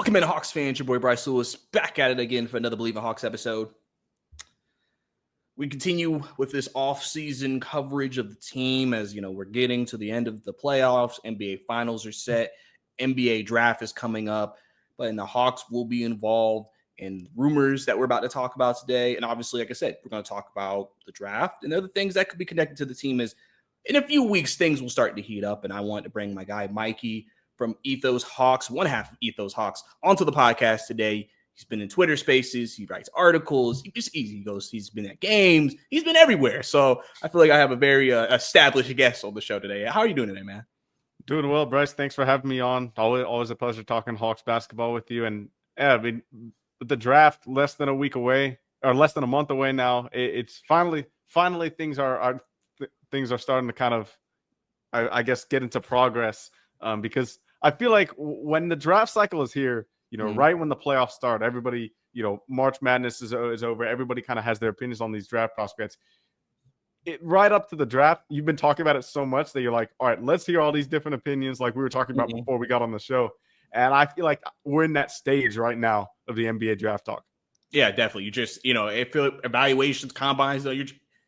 Welcome in, Hawks fans. Your boy Bryce Lewis back at it again for another Believe in Hawks episode. We continue with this off-season coverage of the team as, we're getting to the end of the playoffs. NBA finals are set. NBA draft is coming up. But the Hawks will be involved in rumors that we're about to talk about today. And obviously, like I said, we're going to talk about the draft and other things that could be connected to the team. Is in a few weeks, things will start to heat up. And I want to bring my guy, Mikey, from EthosHawks, one half of EthosHawks, onto the podcast today. He's been in Twitter Spaces. He writes articles. He's been at games. He's been everywhere. So I feel like I have a very established guest on the show today. How are you doing today, man? Doing well, Bryce. Thanks for having me on. Always a pleasure talking Hawks basketball with you. And yeah, with the draft less than a week away, or less than a month away now, it's finally things are starting to kind of, I guess, get into progress. Because I feel like when the draft cycle is here, right when the playoffs start, everybody, March Madness is over. Everybody kind of has their opinions on these draft prospects. Right up to the draft, you've been talking about it so much that you're like, all right, let's hear all these different opinions like we were talking about before we got on the show. And I feel like we're in that stage right now of the NBA draft talk. Yeah, definitely. You just, I feel evaluations, combines, though,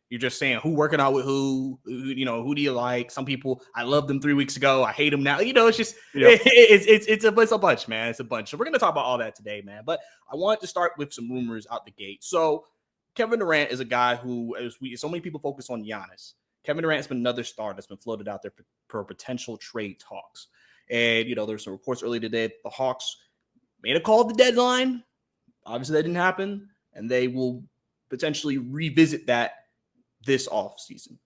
you're just saying who working out with who do you like? Some people, I loved them 3 weeks ago. I hate them now. It's just, it's a bunch, man. It's a bunch. So we're going to talk about all that today, man. But I wanted to start with some rumors out the gate. So Kevin Durant is a guy who, so many people focus on Giannis. Kevin Durant has been another star that's been floated out there for potential trade talks. And, there's some reports earlier today that the Hawks made a call at the deadline. Obviously, that didn't happen. And they will potentially revisit that this offseason.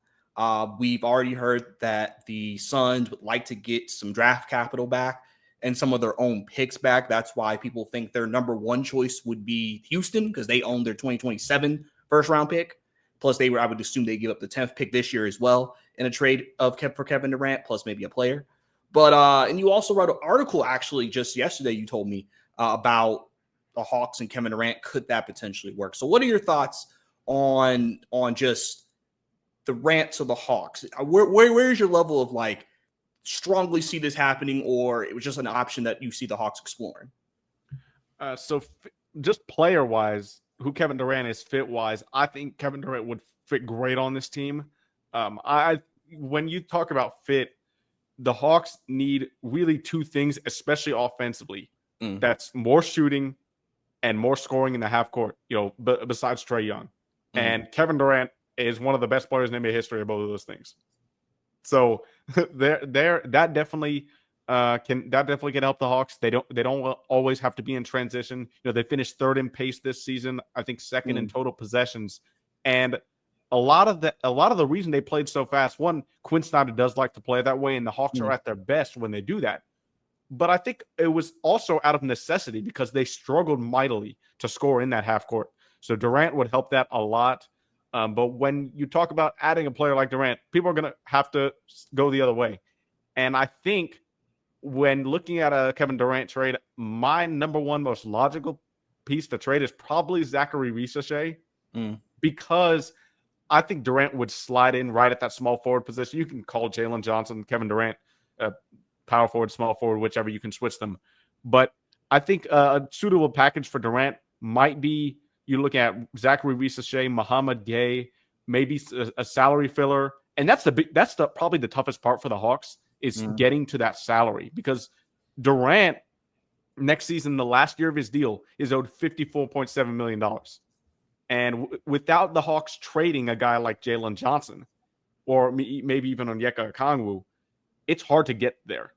We've already heard that the Suns would like to get some draft capital back and some of their own picks back. That's why people think their number one choice would be Houston, because they own their 2027 first-round pick. Plus, I would assume they give up the 10th pick this year as well in a trade for Kevin Durant, plus maybe a player. But and you also wrote an article actually just yesterday, you told me, about the Hawks and Kevin Durant. Could that potentially work? So what are your thoughts on just the rant to the Hawks? Where's your level of strongly see this happening, or it was just an option that you see the Hawks exploring? So just player wise, who Kevin Durant is fit wise, I think Kevin Durant would fit great on this team. When you talk about fit, the Hawks need really two things, especially offensively. That's more shooting and more scoring in the half court, besides Trae Young. And Kevin Durant is one of the best players in NBA history of both of those things. So that definitely can help the Hawks. They don't always have to be in transition. They finished third in pace this season. I think second in total possessions. And a lot of the reason they played so fast, one, Quinn Snyder does like to play that way, and the Hawks are at their best when they do that. But I think it was also out of necessity because they struggled mightily to score in that half court. So Durant would help that a lot. But when you talk about adding a player like Durant, people are going to have to go the other way. And I think when looking at a Kevin Durant trade, my number one most logical piece to trade is probably Zachary Risachet, because I think Durant would slide in right at that small forward position. You can call Jalen Johnson, Kevin Durant, power forward, small forward, whichever, you can switch them. But I think a suitable package for Durant might be, you look at Zachary Risachet, Muhammad Gay, maybe a salary filler. And that's probably the toughest part for the Hawks is getting to that salary, because Durant next season, the last year of his deal, is owed $54.7 million. And without the Hawks trading a guy like Jalen Johnson or maybe even Onyeka Okongwu, it's hard to get there.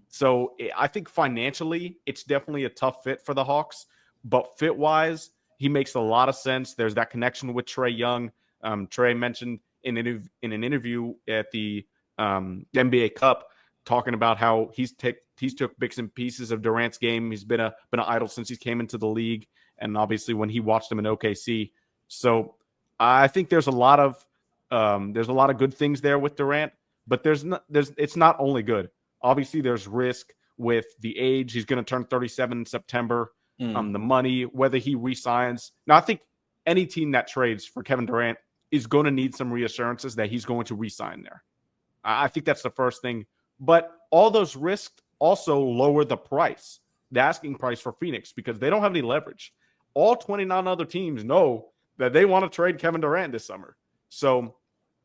So I think financially, it's definitely a tough fit for the Hawks. But fit-wise, he makes a lot of sense. There's that connection with Trae Young. Trae mentioned in an interview at the NBA Cup, talking about how he's took bits and pieces of Durant's game. He's been an idol since he came into the league, and obviously when he watched him in OKC. So I think there's a lot of good things there with Durant, but it's not only good. Obviously, there's risk with the age. He's going to turn 37 in September. The money, whether he re-signs. Now, I think any team that trades for Kevin Durant is going to need some reassurances that he's going to re-sign there. I think that's the first thing. But all those risks also lower the price. the asking price for Phoenix because they don't have any leverage. All 29 other teams know that they want to trade Kevin Durant this summer. So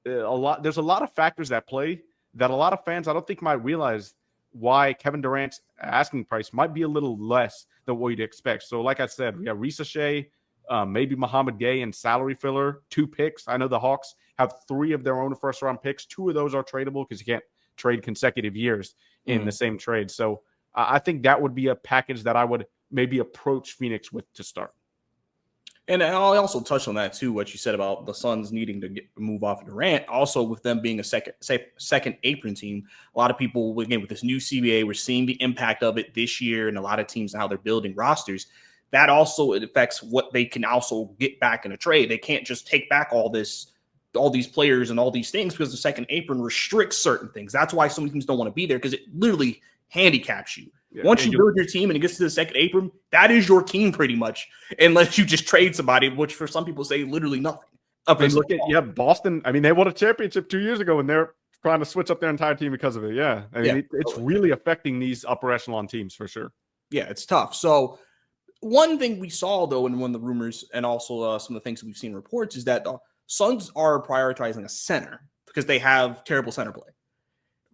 there's a lot of factors that play that a lot of fans I don't think might realize why Kevin Durant's asking price might be a little less than what you'd expect. So like I said, we got Risa Shea, maybe Muhammad Gay and salary filler, 2 picks. I know the Hawks have 3 of their own first-round picks. 2 of those are tradable because you can't trade consecutive years in the same trade. So I think that would be a package that I would maybe approach Phoenix with to start. And I'll also touch on that too, what you said about the Suns needing to move off Durant. Also, with them being a second apron team, a lot of people, again, with this new CBA, we're seeing the impact of it this year, and a lot of teams and how they're building rosters. That also affects what they can also get back in a trade. They can't just take back all these players and all these things because the second apron restricts certain things. That's why some teams don't want to be there because it literally handicaps you. Yeah, once you build your team and it gets to the second apron, that is your team pretty much, unless you just trade somebody, which for some people say literally nothing. Look at Boston. I mean, they won a championship 2 years ago and they're trying to switch up their entire team because of it. Yeah. I mean, it's really affecting these upper echelon teams for sure. Yeah, it's tough. So one thing we saw, though, in one of the rumors and also some of the things that we've seen in reports is that the Suns are prioritizing a center because they have terrible center play.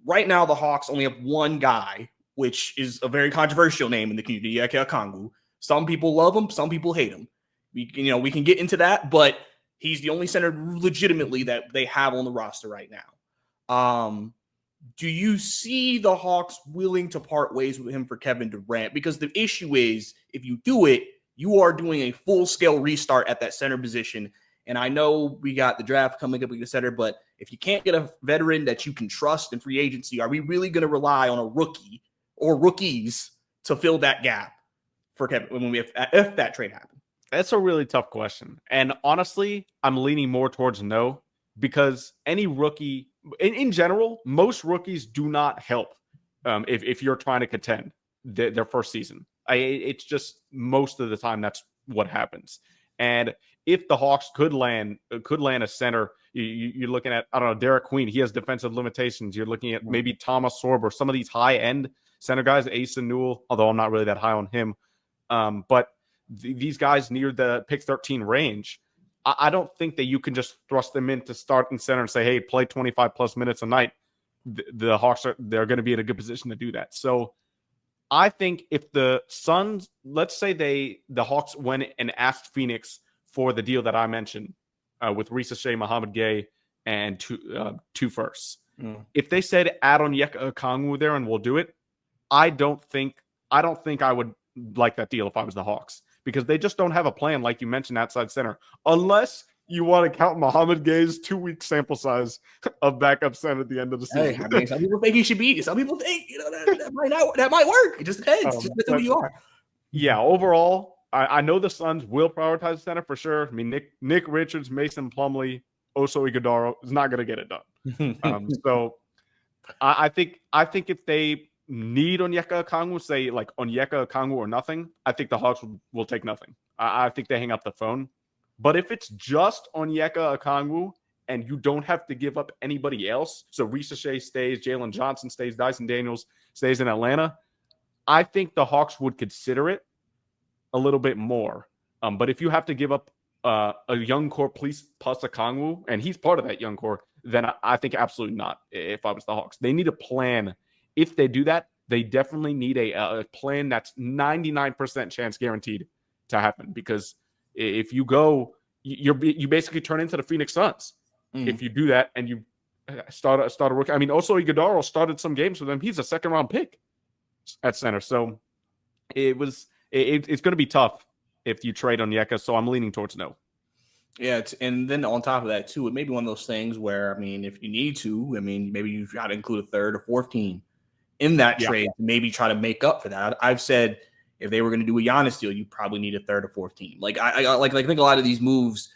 Right now, the Hawks only have one guy, which is a very controversial name in the community, Onyeka Okongwu. Some people love him, some people hate him. We can get into that, but he's the only center legitimately that they have on the roster right now. Do you see the Hawks willing to part ways with him for Kevin Durant? Because the issue is, if you do it, you are doing a full-scale restart at that center position. And I know we got the draft coming up with the center, but if you can't get a veteran that you can trust in free agency, are we really going to rely on a rookie or rookies to fill that gap for Kevin if that trade happens? That's a really tough question. And honestly, I'm leaning more towards no, because any rookie in general, most rookies do not help if you're trying to contend their first season. It's just most of the time that's what happens. And if the Hawks could land a center, you're looking at, I don't know, Derek Queen. He has defensive limitations. You're looking at maybe Thomas Sorber, some of these high-end center guys, Asa Newell, although I'm not really that high on him. But these guys near the pick 13 range, I don't think that you can just thrust them into starting center and say, hey, play 25-plus minutes a night. The Hawks, they're going to be in a good position to do that. So I think if the Suns, let's say the Hawks went and asked Phoenix for the deal that I mentioned with Risa Shea, Muhammad Gay, and two firsts. If they said add Onyeka Okongwu there and we'll do it, I don't think I would like that deal if I was the Hawks, because they just don't have a plan, like you mentioned, outside center, unless you want to count Muhammad Gay's 2-week sample size of backup center at the end of the season. Hey, I mean, some people think he should be. Some people think that might work. It just depends. Just depends who you are. Yeah, overall, I know the Suns will prioritize center for sure. I mean, Nick Richards, Mason Plumlee, Oso Ighodaro is not going to get it done. So I think if they need Onyeka Okongwu, say like Onyeka Okongwu or nothing, I think the Hawks will take nothing. I think they hang up the phone. But if it's just Onyeka Okongwu and you don't have to give up anybody else, so Risa Shea stays, Jalen Johnson stays, Dyson Daniels stays in Atlanta, I think the Hawks would consider it a little bit more. But if you have to give up a young core plus Okongwu, and he's part of that young core, then I think absolutely not if I was the Hawks. They need a plan. If they do that, they definitely need a plan that's 99% chance guaranteed to happen, because if you go, you basically turn into the Phoenix Suns. If you do that and you start a rookie. I mean, also Ighodaro started some games with them. He's a second-round pick at center. So it's going to be tough if you trade Onyeka. So I'm leaning towards no. Yeah, and then on top of that, too, it may be one of those things where, I mean, if you need to, I mean, maybe you got to include a third or fourth team in that trade to maybe try to make up for that. I've said if they were going to do a Giannis deal, you probably need a third or fourth team. Like I think a lot of these moves,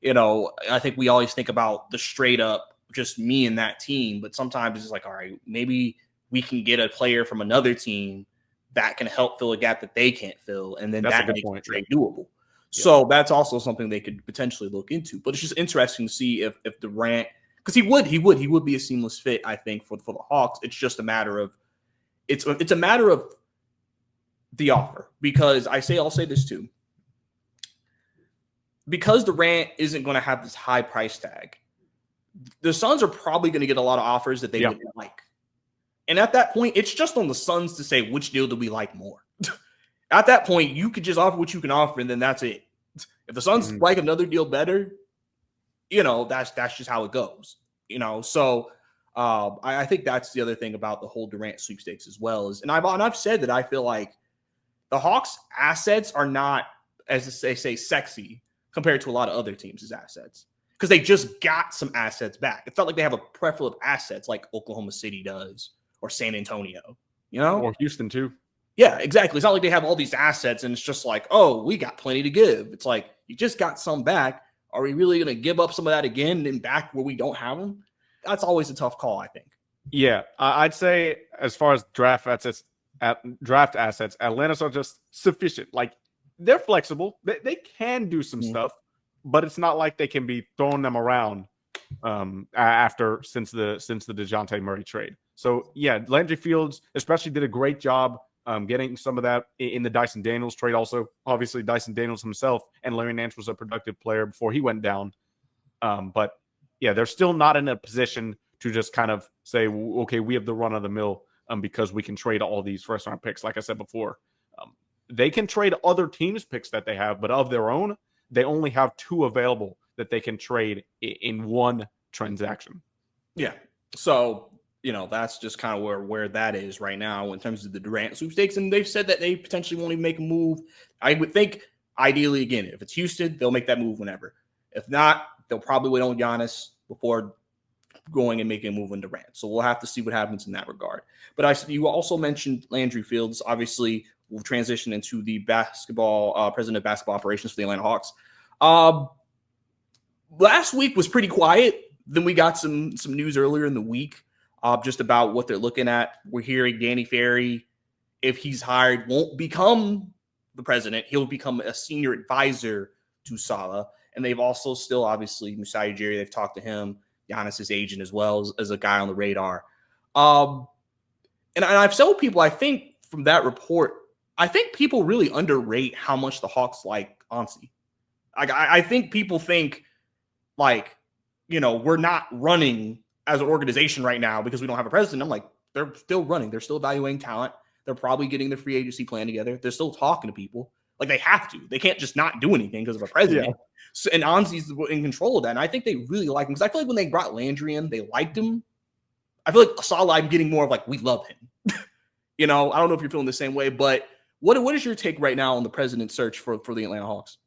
I think we always think about the straight up just me and that team, but sometimes it's like, all right, maybe we can get a player from another team that can help fill a gap that they can't fill, and then that makes the trade doable. Yeah. So that's also something they could potentially look into. But it's just interesting to see if Durant, because he would be a seamless fit, I think, for the Hawks. It's just a matter of it's a matter of the offer, because I'll say this too. Because Durant isn't going to have this high price tag, the Suns are probably going to get a lot of offers that they wouldn't like. And at that point, it's just on the Suns to say, which deal do we like more? At that point, you could just offer what you can offer, and then that's it. If the Suns like another deal better, that's just how it goes. So I think that's the other thing about the whole Durant sweepstakes as well. And I've said that I feel like the Hawks' assets are not, as they say, sexy compared to a lot of other teams' assets, because they just got some assets back. It's not like they have a plethora of assets like Oklahoma City does or San Antonio, or Houston too. Yeah, exactly. It's not like they have all these assets and it's just like, oh, we got plenty to give. It's like, you just got some back. Are we really going to give up some of that again and back where we don't have them? That's always a tough call, I think. Yeah, I'd say as far as draft assets, Atlanta's are just sufficient. Like, they're flexible. They can do some stuff, but it's not like they can be throwing them around since the DeJounte Murray trade. So yeah, Landry Fields especially did a great job getting some of that in the Dyson Daniels trade. Also, obviously, Dyson Daniels himself and Larry Nance was a productive player before he went down. But yeah, they're still not in a position to just kind of say, okay, we have the run of the mill because we can trade all these first round picks. Like I said before, they can trade other teams' picks that they have, but of their own, they only have 2 available that they can trade in one transaction. Yeah. So, that's just kind of where that is right now in terms of the Durant sweepstakes. And they've said that they potentially won't even make a move. I would think, ideally, again, if it's Houston, they'll make that move whenever. If not, they'll probably wait on Giannis before going and making a move on Durant. So we'll have to see what happens in that regard. But you also mentioned Landry Fields. Obviously, we'll transition into the president of basketball operations for the Atlanta Hawks. Last week was pretty quiet. Then we got some news earlier in the week just about what they're looking at. We're hearing Danny Ferry, if he's hired, won't become the president. He'll become a senior advisor to Salah. And they've also still, obviously, Masai Ujiri, they've talked to him, Giannis's agent as well as a guy on the radar. And I've told people, I think from that report, I think people really underrate how much the Hawks like Ansi. I think people think we're not running as an organization right now because we don't have a president. I'm like, they're still running. They're still evaluating talent. They're probably getting the free agency plan together. They're still talking to people. Like, they have to. They can't just not do anything because of a president. Yeah. So, and Ansi's in control of that. And I think they really like him because I feel like when they brought Landry in, they liked him. I feel like Salah, I'm getting more of like, we love him. I don't know if you're feeling the same way, but what is your take right now on the president's search for the Atlanta Hawks?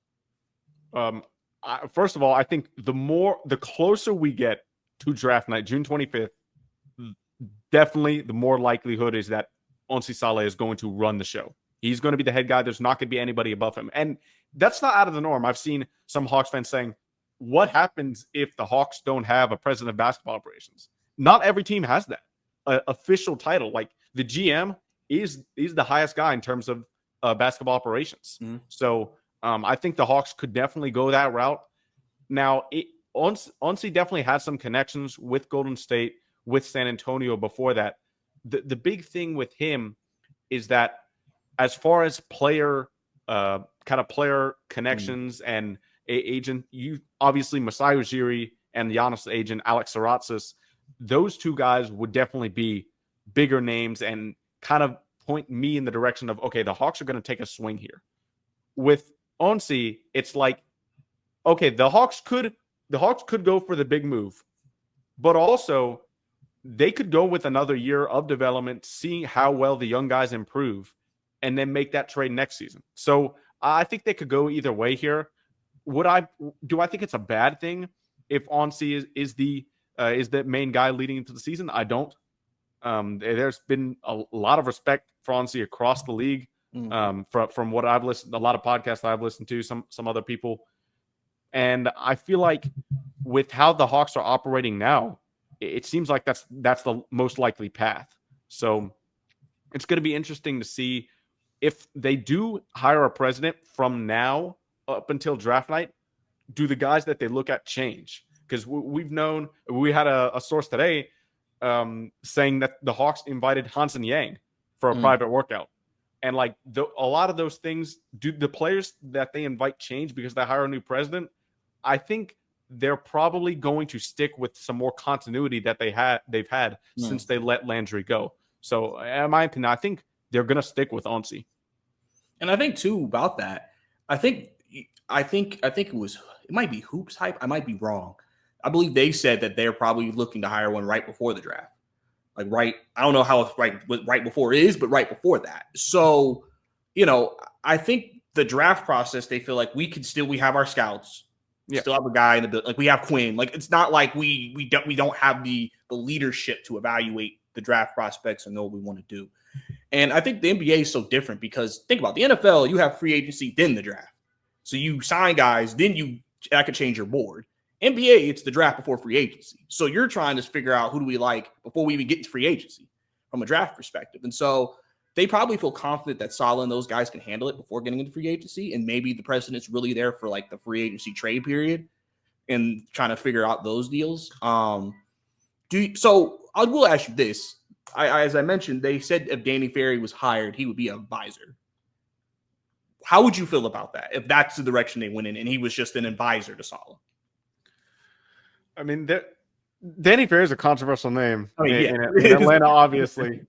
First of all, I think the closer we get to draft night, June 25th, definitely the more likelihood is that Onsi Saleh is going to run the show. He's going to be the head guy. There's not going to be anybody above him. And that's not out of the norm. I've seen some Hawks fans saying, what happens if the Hawks don't have a president of basketball operations? Not every team has that official title. Like, the GM is the highest guy in terms of basketball operations. Mm-hmm. So I think the Hawks could definitely go that route. Now, Onsi definitely had some connections with Golden State, with San Antonio before that. The big thing with him is that as far as player connections and agent, you obviously Masai Ujiri and Giannis' agent Alex Saratsas, those 2 guys would definitely be bigger names and kind of point me in the direction of, okay, the Hawks are going to take a swing here. With Onsi, it's like, okay, the Hawks could go for the big move, but also they could go with another year of development, see how well the young guys improve, and then make that trade next season. So I think they could go either way here. Do I think it's a bad thing if Onsi is the main guy leading into the season? I don't. There's been a lot of respect for Onsi across the league. From what I've listened, a lot of podcasts I've listened to, some other people. And I feel like with how the Hawks are operating now, it seems like that's the most likely path. So it's going to be interesting to see if they do hire a president from now up until draft night. Do the guys that they look at change? Because we had a source today saying that the Hawks invited Hansen Yang for a private workout. And like a lot of those things, do the players that they invite change because they hire a new president? I think they're probably going to stick with some more continuity that they've had since they let Landry go. So in my opinion, I think they're going to stick with Onsi. And I think too about that. I think it might be Hoops Hype. I might be wrong. I believe they said that they're probably looking to hire one right before the draft. Like I don't know how it's right before it is, but right before that. So, I think the draft process, they feel like we have our scouts. Yeah. Still have a guy in the like we have Quinn. Like it's not like we don't have the leadership to evaluate the draft prospects and know what we want to do. And I think the NBA is so different because think about the NFL, you have free agency, then the draft. So you sign guys, then that could change your board. NBA, it's the draft before free agency. So you're trying to figure out who do we like before we even get to free agency from a draft perspective. And so they probably feel confident that Saleh and those guys can handle it before getting into free agency. And maybe the president's really there for like the free agency trade period and trying to figure out those deals. So I will ask you this. As I mentioned, they said if Danny Ferry was hired, he would be an advisor. How would you feel about that if that's the direction they went in and he was just an advisor to Saleh? I mean, Danny Ferry is a controversial name in Atlanta, obviously.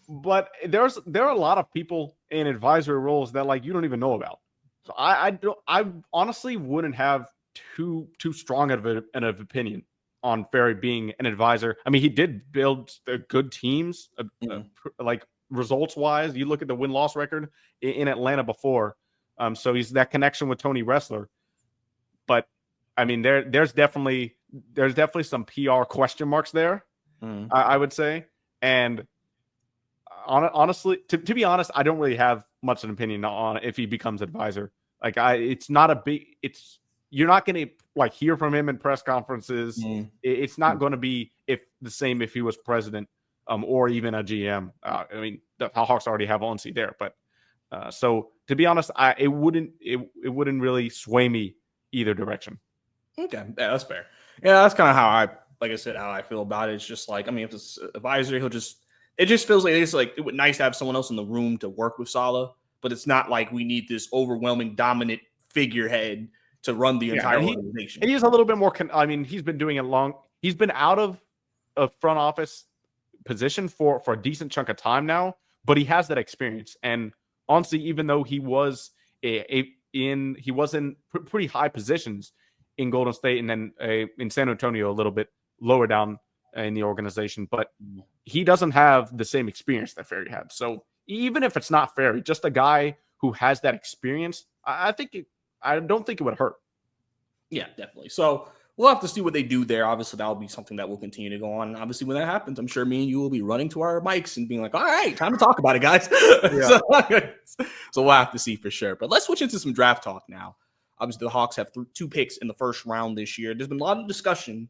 But there are a lot of people in advisory roles that like you don't even know about. So I honestly wouldn't have too strong of an opinion on Ferry being an advisor. I mean, he did build good teams, like results wise. You look at the win-loss record in Atlanta before, so he's that connection with Tony Ressler. But I mean, there's definitely some PR question marks there. I would say, and honestly, to be honest, I don't really have much of an opinion on if he becomes advisor. Like it's not a big. You're not going to like hear from him in press conferences. It's not going to be if he was president, or even a GM. I mean, the Hawks already have Onsi there, but so to be honest, it wouldn't really sway me either direction. Okay, yeah, that's fair. Yeah, that's kind of how I feel about it. It's just like, I mean, if it's advisor, it just feels like it would nice to have someone else in the room to work with Saleh, but it's not like we need this overwhelming dominant figurehead to run the entire organization. And he's a little bit more. He's been doing it long. He's been out of a front office position for a decent chunk of time now, but he has that experience. And honestly, even though he was in pretty high positions in Golden State and then in San Antonio a little bit lower down in the organization, but he doesn't have the same experience that Ferry had. So even if it's not Ferry, just a guy who has that experience, I don't think it would hurt. Yeah, definitely. So we'll have to see what they do there. Obviously, that'll be something that will continue to go on. And obviously, when that happens, I'm sure me and you will be running to our mics and being like, all right, time to talk about it, guys. Yeah. So we'll have to see for sure. But let's switch into some draft talk now. Obviously, the Hawks have 2 picks in the first round this year. There's been a lot of discussion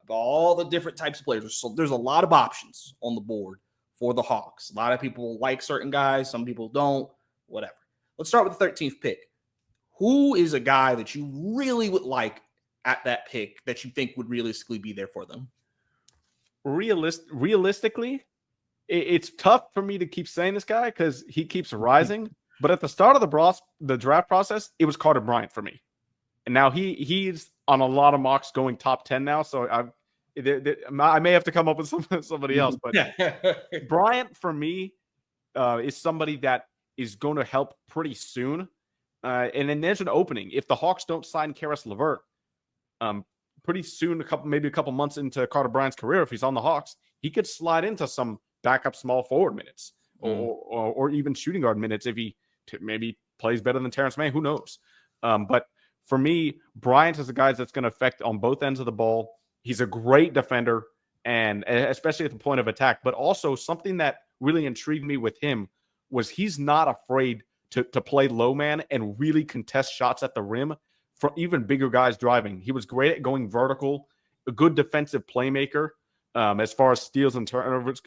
about all the different types of players. So there's a lot of options on the board for the Hawks. A lot of people like certain guys. Some people don't, whatever. Let's start with the 13th pick. Who is a guy that you really would like at that pick that you think would realistically be there for them? Realistically, it's tough for me to keep saying this guy because he keeps rising. But at the start of the draft process, it was Carter Bryant for me. And now he's on a lot of mocks going top 10 now. So I may have to come up with somebody else. But Bryant for me is somebody that is going to help pretty soon. And then there's an opening. If the Hawks don't sign Karis LeVert pretty soon, maybe a couple months into Carter Bryant's career, if he's on the Hawks, he could slide into some backup small forward minutes or even shooting guard minutes if he maybe plays better than Terrence Mann. Who knows? But for me, Bryant is a guy that's going to affect on both ends of the ball. He's a great defender, and especially at the point of attack. But also something that really intrigued me with him was he's not afraid to play low man and really contest shots at the rim for even bigger guys driving. He was great at going vertical, a good defensive playmaker as far as steals and turnovers,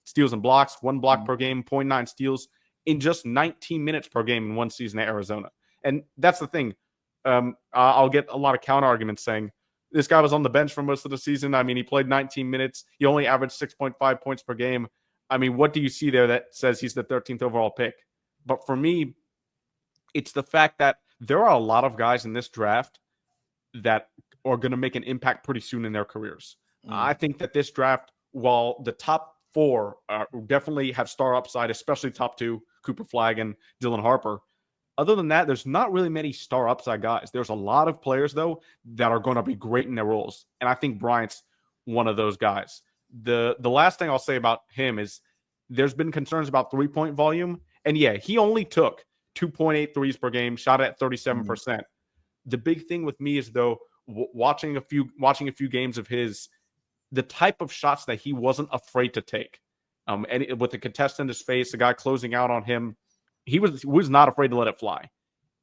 steals and blocks, 1 block per game, 0.9 steals in just 19 minutes per game in one season at Arizona. And that's the thing. I'll get a lot of counter arguments saying this guy was on the bench for most of the season. I mean, he played 19 minutes. He only averaged 6.5 points per game. I mean, what do you see there that says he's the 13th overall pick? But for me, it's the fact that there are a lot of guys in this draft that are going to make an impact pretty soon in their careers. I think that this draft, while the top 4 definitely have star upside, especially top 2, Cooper Flagg and Dylan Harper. Other than that, there's not really many star upside guys. There's a lot of players, though, that are going to be great in their roles. And I think Bryant's one of those guys. The last thing I'll say about him is there's been concerns about three-point volume. And yeah, he only took 2.8 threes per game, shot at 37%. The big thing with me is, though, watching a few games of his, the type of shots that he wasn't afraid to take. And with the contest in his face, the guy closing out on him, he was not afraid to let it fly.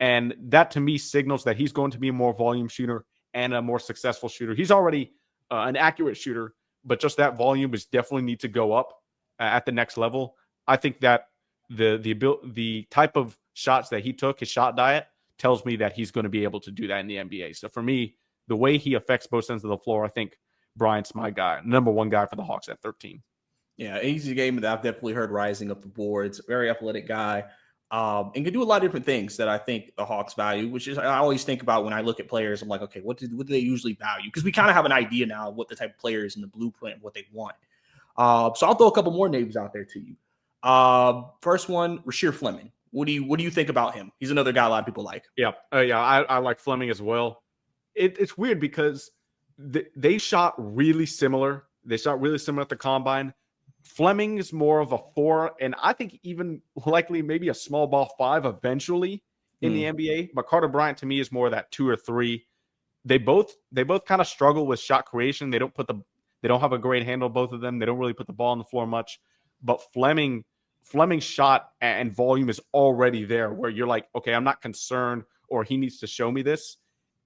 And that, to me, signals that he's going to be a more volume shooter and a more successful shooter. He's already an accurate shooter, but just that volume is definitely need to go up at the next level. I think that the type of shots that he took, his shot diet, tells me that he's going to be able to do that in the NBA. So for me, the way he affects both ends of the floor, I think Bryant's my guy, number 1 guy for the Hawks at 13. Yeah, he's a game that I've definitely heard rising up the boards. Very athletic guy, and can do a lot of different things that I think the Hawks value, which is I always think about when I look at players. I'm like, okay, what do they usually value? Because we kind of have an idea now of what the type of players in the blueprint, what they want. So I'll throw a couple more names out there to you. First one, Rasheer Fleming. What do you think about him? He's another guy a lot of people like. Yeah, I like Fleming as well. It's weird because they shot really similar. They shot really similar at the combine. Fleming is more of a 4, and I think even likely maybe a small ball 5 eventually in the NBA. But Carter Bryant to me is more of that 2 or 3. They both kind of struggle with shot creation. They don't have a great handle, both of them. They don't really put the ball on the floor much. But Fleming's shot and volume is already there, where you're like, okay, I'm not concerned, or he needs to show me this.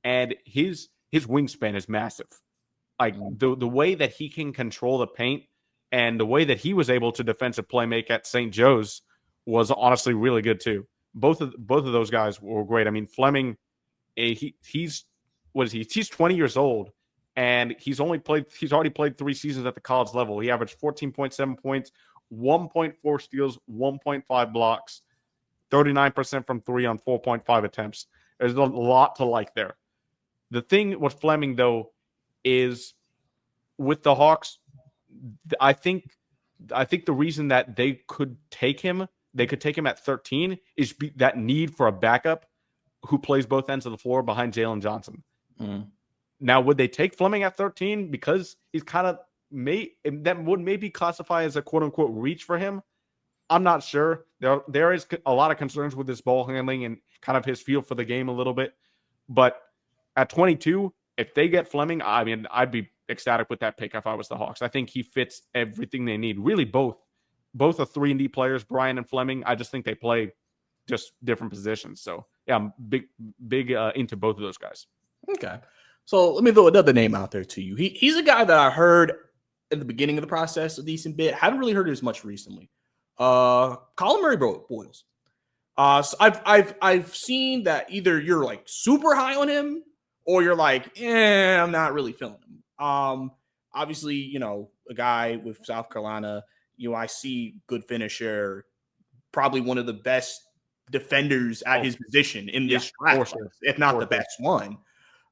And his wingspan is massive. Like the way that he can control the paint and the way that he was able to defensive play make at St. Joe's was honestly really good too. Both of those guys were great. I mean, Fleming, he's 20 years old, and he's already played 3 seasons at the college level. He averaged 14.7 points, 1.4 steals, 1.5 blocks, 39% from 3 on 4.5 attempts. There's a lot to like there. The thing with Fleming, though, is with the Hawks, I think the reason that they could take him at 13 is that need for a backup who plays both ends of the floor behind Jalen Johnson. Now, would they take Fleming at 13 because he's kind of that would maybe classify as a quote unquote reach for him? I'm not sure. There is a lot of concerns with his ball handling and kind of his feel for the game a little bit. But at 22, if they get Fleming, I mean, I'd be ecstatic with that pick if I was the Hawks. I think he fits everything they need. Really, both are 3-and-D players, Bryant and Fleming. I just think they play just different positions. So yeah, I'm big into both of those guys. Okay, so let me throw another name out there to you. He's a guy that I heard at the beginning of the process a decent bit. Haven't really heard it as much recently. Colin Murray-Boyles. So I've seen that either you're like super high on him or you're like, I'm not really feeling him. Obviously, a guy with South Carolina, UIC, good finisher, probably one of the best defenders at his position in this draft, sure. If not the best one.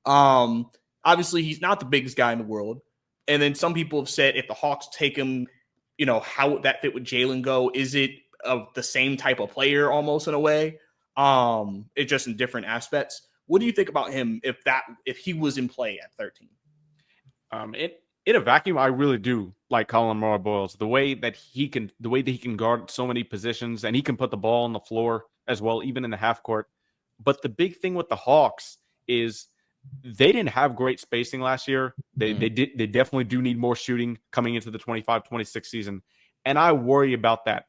Obviously, he's not the biggest guy in the world. And then some people have said if the Hawks take him, how would that fit with Jalen go? Is it of the same type of player almost in a way? It's just in different aspects. What do you think about him if he was in play at 13? In a vacuum, I really do like Colin Murray-Boyles. The way that he can guard so many positions, and he can put the ball on the floor as well, even in the half court. But the big thing with the Hawks is they didn't have great spacing last year. They definitely do need more shooting coming into the 25-26 season. And I worry about that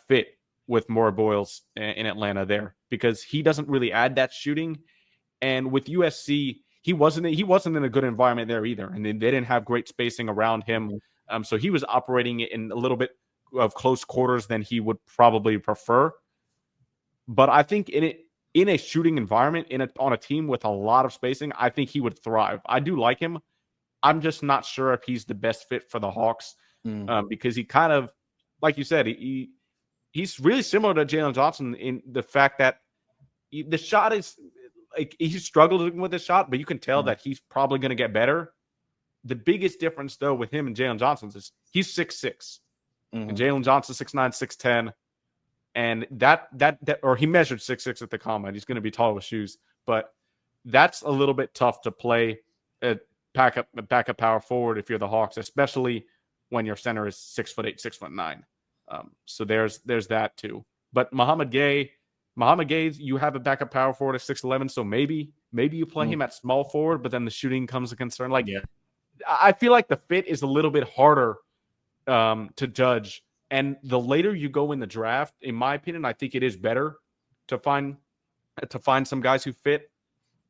fit with Murray-Boyles in Atlanta there, because he doesn't really add that shooting. And with USC, he wasn't in a good environment there either. And they didn't have great spacing around him. So he was operating in a little bit of close quarters than he would probably prefer. But I think in a shooting environment, on a team with a lot of spacing, I think he would thrive. I do like him. I'm just not sure if he's the best fit for the Hawks because he kind of, like you said, he he's really similar to Jalen Johnson in the fact that the shot is like he's struggled with the shot, but you can tell that he's probably going to get better. The biggest difference, though, with him and Jalen Johnson is he's 6'6", and Jalen Johnson 6'9", 6'10", and that or he measured 6'6" at the combine. He's going to be tall with shoes, but that's a little bit tough to play at backup power forward if you're the Hawks, especially when your center is 6'8", 6'9". So there's that too. But Mohamed Gay, you have a backup power forward at 6'11", so maybe you play him at small forward, but then the shooting comes a concern. Like, I feel like the fit is a little bit harder to judge. And the later you go in the draft, in my opinion, I think it is better to find some guys who fit.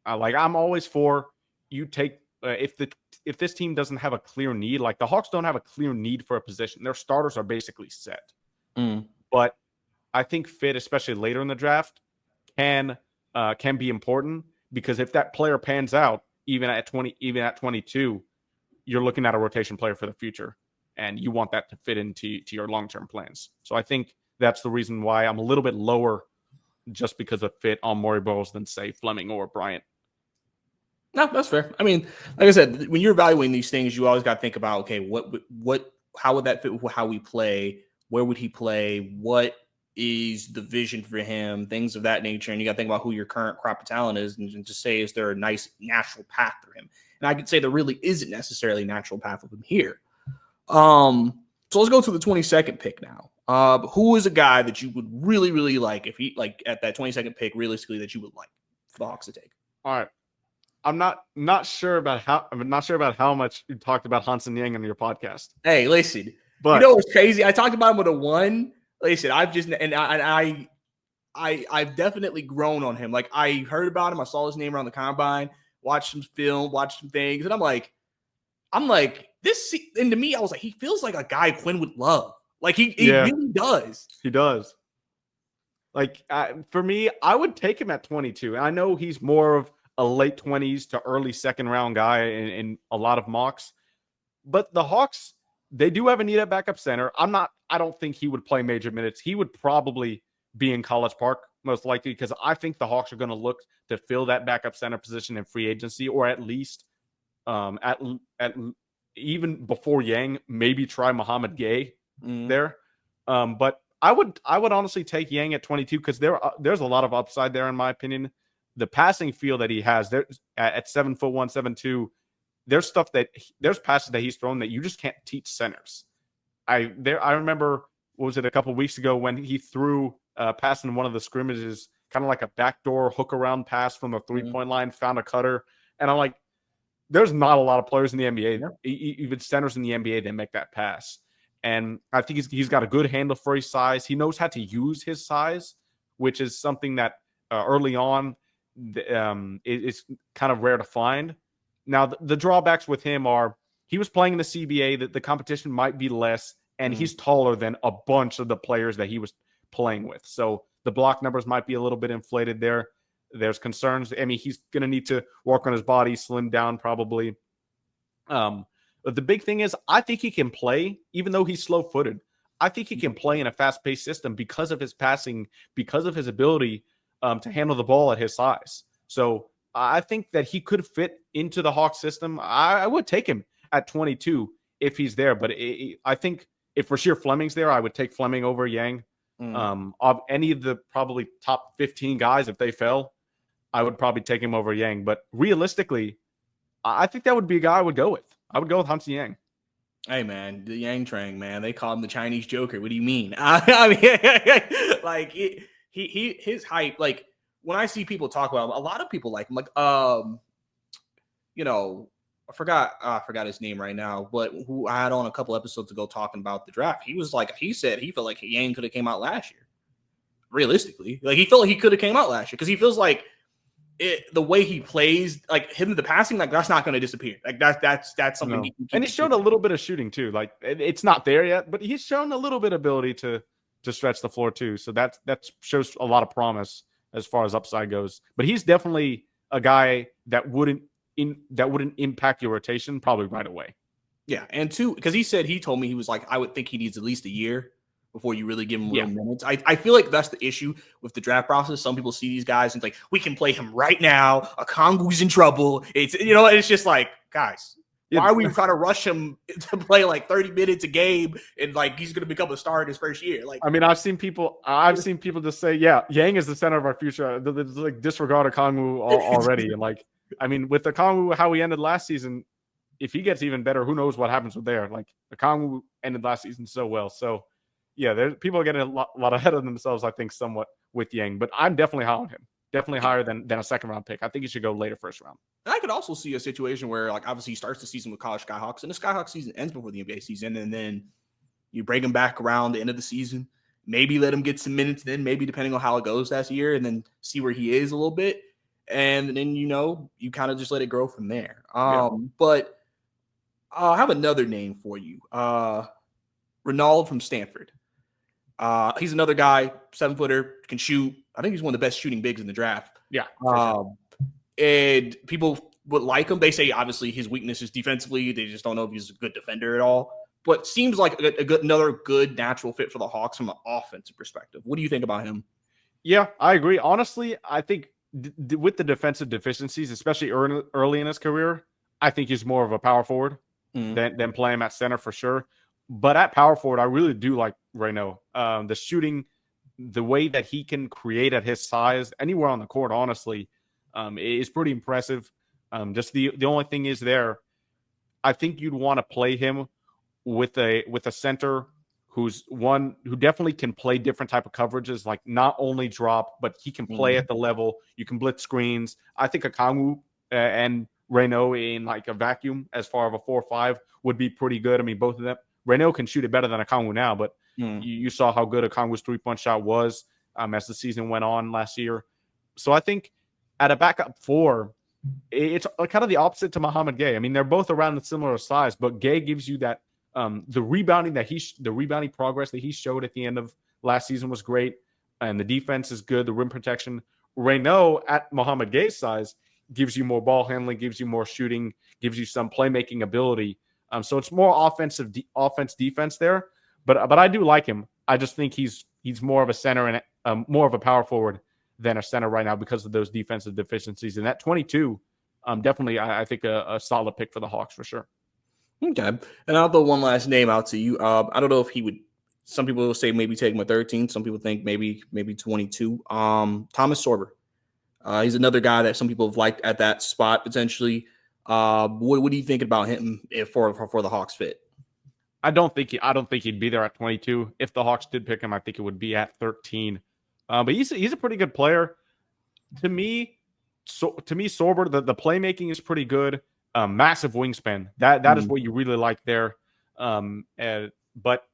Like, I'm always for you take if this team doesn't have a clear need, like the Hawks don't have a clear need for a position. Their starters are basically set. But I think fit, especially later in the draft, can be important, because if that player pans out, even at 22, you're looking at a rotation player for the future, and you want that to fit into your long-term plans. So I think that's the reason why I'm a little bit lower, just because of fit on Morey Burroughs than, say, Fleming or Bryant. No, that's fair. I mean, like I said, when you're evaluating these things, you always got to think about, okay, how would that fit with how we play? Where would he play? What is the vision for him? Things of that nature. And you got to think about who your current crop of talent is, and just say, is there a nice natural path for him? And I could say there really isn't necessarily a natural path with him here. So let's go to the 22nd pick now. Who is a guy that you would really, really like if he, like, at that 22nd pick, realistically, that you would like for the Hawks to take? All right. I'm not sure about how much you talked about Hansen Yang on your podcast. Hey, listen, but you know what's crazy? I talked about him with a 1. Listen, I've definitely grown on him. Like, I heard about him, I saw his name around the combine, watched some film, watched some things, and I'm like, this. And to me, I was like, he feels like a guy Quinn would love. Like, he really does. He does. Like, for me, I would take him at 22. And I know he's more of a late 20s to early second round guy in a lot of mocks. But the Hawks, they do have a need at backup center. I don't think he would play major minutes. He would probably be in College Park, most likely, because I think the Hawks are going to look to fill that backup center position in free agency, or at least at even before Yang, maybe try Mohamed Gay there. But I would honestly take Yang at 22, because there's a lot of upside there, in my opinion. The passing feel that he has there at 7'1", 7'2", there's passes that he's thrown that you just can't teach centers. I remember, what was it, a couple of weeks ago when he threw a pass in one of the scrimmages, kind of like a backdoor hook around pass from the 3-point line, found a cutter, and I'm like, there's not a lot of players in the NBA, even centers in the NBA, that make that pass. And I think he's got a good handle for his size. He knows how to use his size, which is something that early on it's kind of rare to find. Now, the drawbacks with him are he was playing in the CBA, that the competition might be less, and he's taller than a bunch of the players that he was playing with. So the block numbers might be a little bit inflated there. There's concerns. I mean, he's going to need to work on his body, slim down probably. But the big thing is, I think he can play, even though he's slow-footed. I think he can play in a fast-paced system because of his passing, because of his ability to handle the ball at his size. So I think that he could fit into the Hawks system. I would take him at 22 if he's there. But I think if Rasheer Fleming's there, I would take Fleming over Yang. Of any of the probably top 15 guys, if they fell, I would probably take him over Yang. But realistically, I think that would be a guy I would go with. I would go with Hansen Yang. Hey, man, the Yang Trang, man. They call him the Chinese Joker. What do you mean? I mean, like, his hype, like, when I see people talk about him, a lot of people like him. Like, you know, I forgot his name right now, but who I had on a couple episodes ago talking about the draft. He was like, he said he felt like Yang could have came out last year. Realistically, like, he felt like he could have came out last year, because he feels like the way he plays, like him, the passing, like, that's not going to disappear. Like, that's something. No. And he's shown a little bit of shooting too. Like, it's not there yet, but he's shown a little bit of ability to stretch the floor too. So that shows a lot of promise as far as upside goes. But he's definitely a guy that wouldn't impact your rotation probably right away. Yeah, and two, because he told me he was like, I would think he needs at least a year before you really give him real minutes. I feel like that's the issue with the draft process. Some people see these guys and like, we can play him right now. Okongwu's in trouble. It's just like, guys, why are we trying to rush him to play like 30 minutes a game and like he's going to become a star in his first year? Like, I mean, I've seen people just say, Yang is the center of our future. Like disregard Okongwu already. And like, I mean, with Okongwu, how he ended last season, if he gets even better, who knows what happens with there? Like Okongwu ended last season so well. So yeah, people are getting a lot ahead of themselves, I think, somewhat with Yang. But I'm definitely high on him. Definitely higher than a second round pick. I think he should go later first round. And I could also see a situation where, like, obviously he starts the season with college Skyhawks, and the Skyhawks season ends before the NBA season, and then you bring him back around the end of the season. Maybe let him get some minutes then, maybe depending on how it goes that year, and then see where he is a little bit. And then, you kind of just let it grow from there. But I'll have another name for you. Ronald from Stanford. He's another guy, 7-footer, can shoot. I think he's one of the best shooting bigs in the draft. Yeah. And people would like him. They say, obviously, his weakness is defensively. They just don't know if he's a good defender at all. But seems like another good natural fit for the Hawks from an offensive perspective. What do you think about him? Yeah, I agree. Honestly, I think with the defensive deficiencies, especially early in his career, I think he's more of a power forward than play him at center for sure. But at power forward, I really do like Reyno. The shooting, the way that he can create at his size anywhere on the court, honestly, is pretty impressive. Just the only thing is there, I think you'd want to play him with a center who definitely can play different type of coverages, like not only drop, but he can play at the level. You can blitz screens. I think Okongwu and Reyno in like a vacuum as far as a 4-5 would be pretty good. I mean, both of them. Reyno can shoot it better than Okongwu now, but you saw how good Okongwu's 3-point shot was as the season went on last year. So I think at a backup 4, it's kind of the opposite to Muhammad Gay. I mean, they're both around the similar size, but Gay gives you that the rebounding progress that he showed at the end of last season was great, and the defense is good. The rim protection. Reyno at Muhammad Gay's size gives you more ball handling, gives you more shooting, gives you some playmaking ability. So it's more offense defense there, but I do like him. I just think he's more of a center and more of a power forward than a center right now because of those defensive deficiencies. And at 22, definitely I think a solid pick for the Hawks for sure. Okay, and I'll throw one last name out to you. I don't know if he would. Some people will say maybe take him at 13. Some people think maybe 22. Thomas Sorber. He's another guy that some people have liked at that spot potentially. What do you think about him for the Hawks fit? I don't think he'd be there at 22. If the Hawks did pick him, I think it would be at 13. But he's a pretty good player. To me, Sorber, the playmaking is pretty good. Massive wingspan. That is what you really like there. But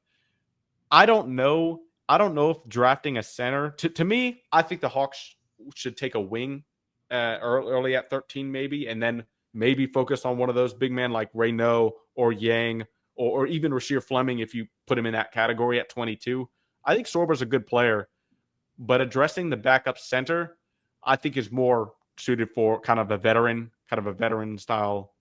I don't know if drafting a center. To me, I think the Hawks should take a wing early at 13 maybe, and then maybe focus on one of those big men like Reyno or Yang or even Rasheer Fleming if you put him in that category at 22. I think Sorber's a good player, but addressing the backup center, I think is more suited for kind of a veteran style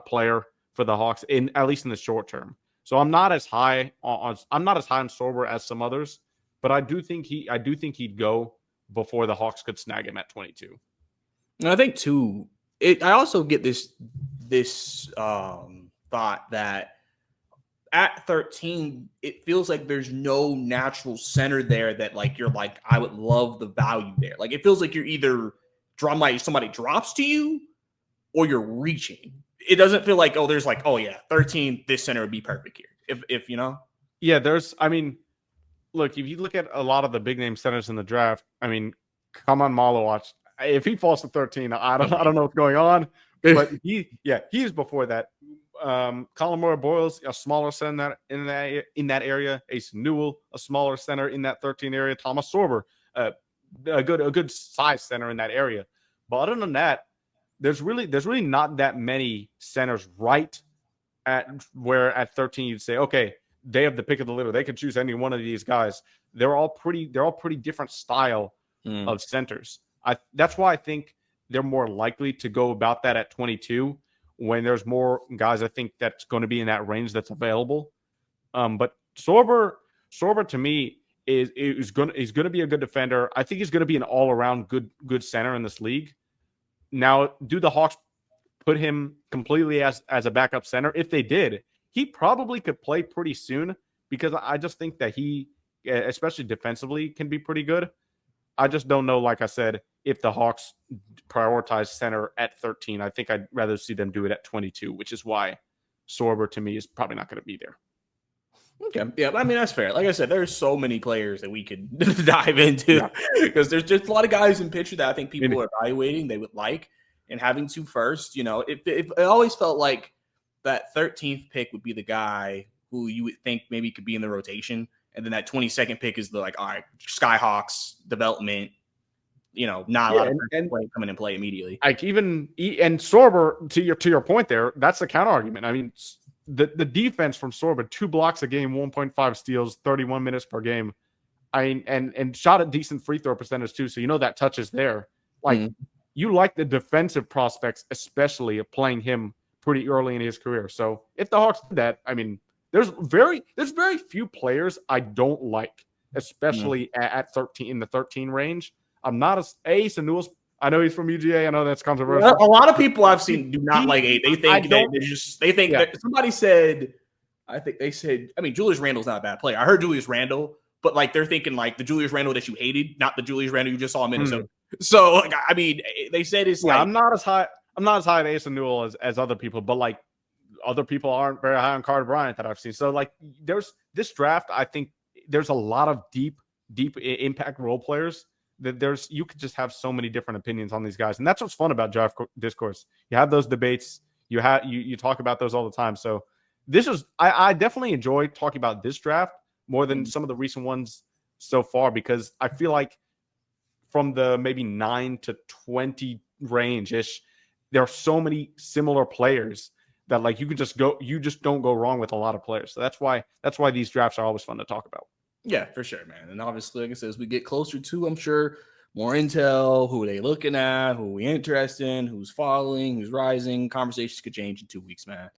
player for the Hawks, at least in the short term. So I'm not as high on Sorber as some others, but I do think he'd go before the Hawks could snag him at 22. And I think too, I also get this thought that at 13, it feels like there's no natural center there that like you're like, I would love the value there. Like it feels like you're either somebody drops to you or you're reaching. It doesn't feel like, there's like, 13, this center would be perfect here. If you know. Yeah, look, if you look at a lot of the big name centers in the draft, I mean, come on, Malowatch. If he falls to 13, I don't know what's going on. But he's before that. Colin Moore-Boyles, a smaller center in that area. Ace Newell, a smaller center in that 13 area. Thomas Sorber, a good size center in that area. But other than that, there's really not that many centers right at 13 you'd say, okay, they have the pick of the litter. They could choose any one of these guys. They're all pretty different style of centers. That's why I think they're more likely to go about that at 22 when there's more guys I think that's going to be in that range that's available. But Sorber Sorber to me is going to be a good defender. I think he's going to be an all around good center in this league. Now, do the Hawks put him completely as a backup center? If they did, he probably could play pretty soon, because I just think that he, especially defensively, can be pretty good. I just don't know, like I said, if the Hawks prioritize center at 13. I think I'd rather see them do it at 22, which is why Sorber to me is probably not going to be there. Okay. Yeah, I mean, that's fair. Like I said, there's so many players that we could dive into, because there's just a lot of guys in picture that I think people are evaluating they would like, and having to first, it always felt like that 13th pick would be the guy who you would think maybe could be in the rotation. And then that 22nd pick is the all right, Skyhawks development, not a lot of come in and play immediately. Like and Sorber, to your point there, that's the counter argument. I mean, the defense from Sorber, 2 blocks a game, 1.5 steals, 31 minutes per game. And shot a decent free throw percentage too. So that touch is there. Like you like the defensive prospects, especially of playing him pretty early in his career. So if the Hawks do that, I mean, there's very few players I don't like, especially at 13 in the 13 range. I'm not as Ace and Newell's. I know he's from UGA. I know that's controversial. A lot of people I've seen do not like Ace. They think that somebody said. I think they said. I mean, Julius Randle's not a bad player. I heard Julius Randle, but they're thinking the Julius Randle that you hated, not the Julius Randle you just saw in Minnesota. So I mean, they said it's I'm not as high at Ace and Newell as other people, but other people aren't very high on Carter Bryant that I've seen. So there's this draft. I think there's a lot of deep impact role players. That you could just have so many different opinions on these guys, and that's what's fun about draft discourse. You have those debates. You talk about those all the time. So I definitely enjoy talking about this draft more than some of the recent ones so far, because I feel like from the maybe 9 to 20 range ish, there are so many similar players that you just don't go wrong with a lot of players. So that's why these drafts are always fun to talk about. Yeah, for sure, man. And obviously, like I said, as we get closer to, I'm sure, more intel, who are they looking at, who are we interested in, who's falling, who's rising, conversations could change in 2 weeks, man.